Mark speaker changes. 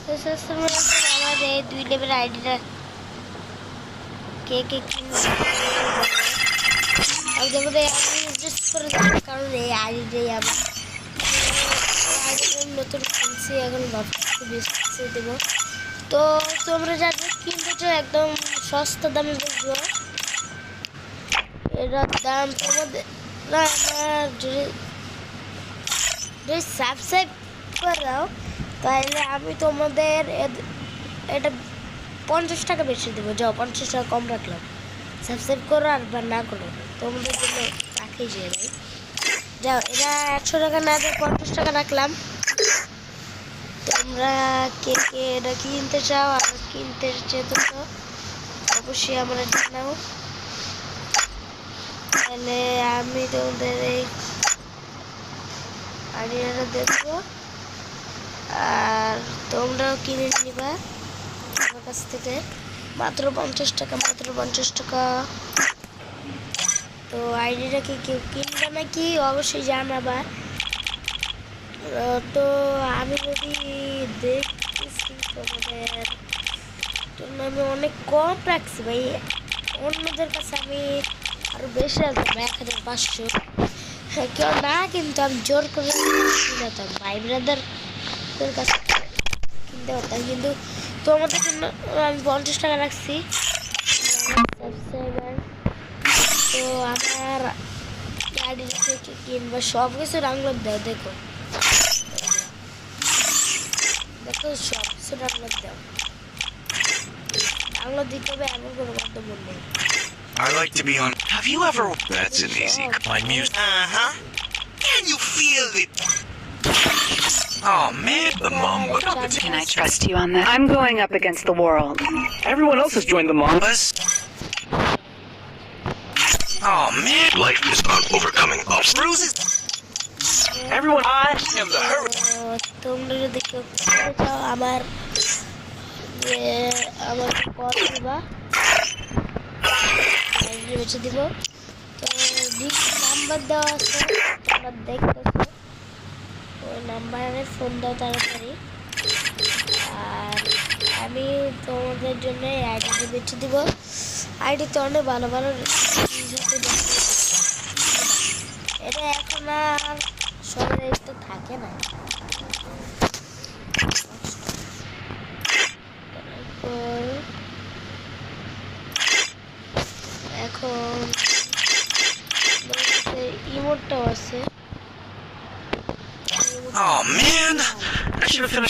Speaker 1: তো সবসময় আমার এই 2 লেভেল আইডিটা কে কিনবে আমি যেমন আমি জাস্ট করে দেবো, কারণ এই আইডিটাই আমার নতুন কিনছি, এখন ভাবছি বেশি দেবো। তো তোমরা যারা কিনতে চাও একদম সস্তা দামে দেখবো, এটার দাম তোমাদের না আমার যদি সাবস্ক্রাইব করে দাও তাহলে আমি তোমাদের এটা 50 টাকা বেশি দেবো। যাও 50 টাকা কম রাখলাম, সাবস্ক্রাইব করো আর বা না করো তোমাদের জন্য রাখি যে ভাই। যাও এটা 100 টাকা না দিয়ে 50 টাকা রাখলাম। তোমরা কে কে এটা কিনতে চাও আর কিনতে চেতে চাও অবশ্যই আমরা জানাও, তাহলে আমি তোমাদের এই আইডিয়াটা দেখবো আর তোমরাও কিনে নিবা আমার কাছ থেকে। মাত্র 50 টাকা, মাত্র 50 টাকা। তো আইডিটা কি কেউ কিনবে নাকি অবশ্যই জানাবা। তো আমি যদি দেখতেছি তোমাদের জন্য আমি অনেক কম রাখছি ভাই, অন্যদের কাছে আমি আরো বেশি রাখতাম 1500। কেউ না কিন্তু আমি জোর করে কিনতাম ভাই ব্রাদারদের কাছে কিনতে পারতাম, কিন্তু তোমাদের জন্য আমি 50 টাকা রাখছি সাবস্ক্রাইবার। তো আমার গাড়ি থেকে কিনবা সব কিছু ডাউনলোড দাও, দেখো দেখো সব কিছু ডাউনলোড দাও, ডাউনলোড দিতে হবে এমন কোনো বন্ধ নেই।
Speaker 2: I like to be on. Have you ever? That's an easy. My music. Can you feel it? Oh man, the mom.
Speaker 3: Can I trust you on this? I'm going up against the world.
Speaker 2: Everyone else has joined the Mambas. Oh man, life is about overcoming bruises. Everyone, I am the hurry.
Speaker 1: তোমরা যদি কেউ কিনতে চাও আমার call দিবা, বেছে দিব। তো নাম্বার দেওয়া আছে তোমরা দেখতেছো, ওই নাম্বারে ফোন দাও তাড়াতাড়ি। আর আমি তোমাদের জন্য আইডিটি বেছে দিব। আইডিতে অনেক ভালো ভালো এটা এখন আর শহরে তো থাকে না। এখন ইমোটটাও আছে।
Speaker 2: Oh man, I should have finished.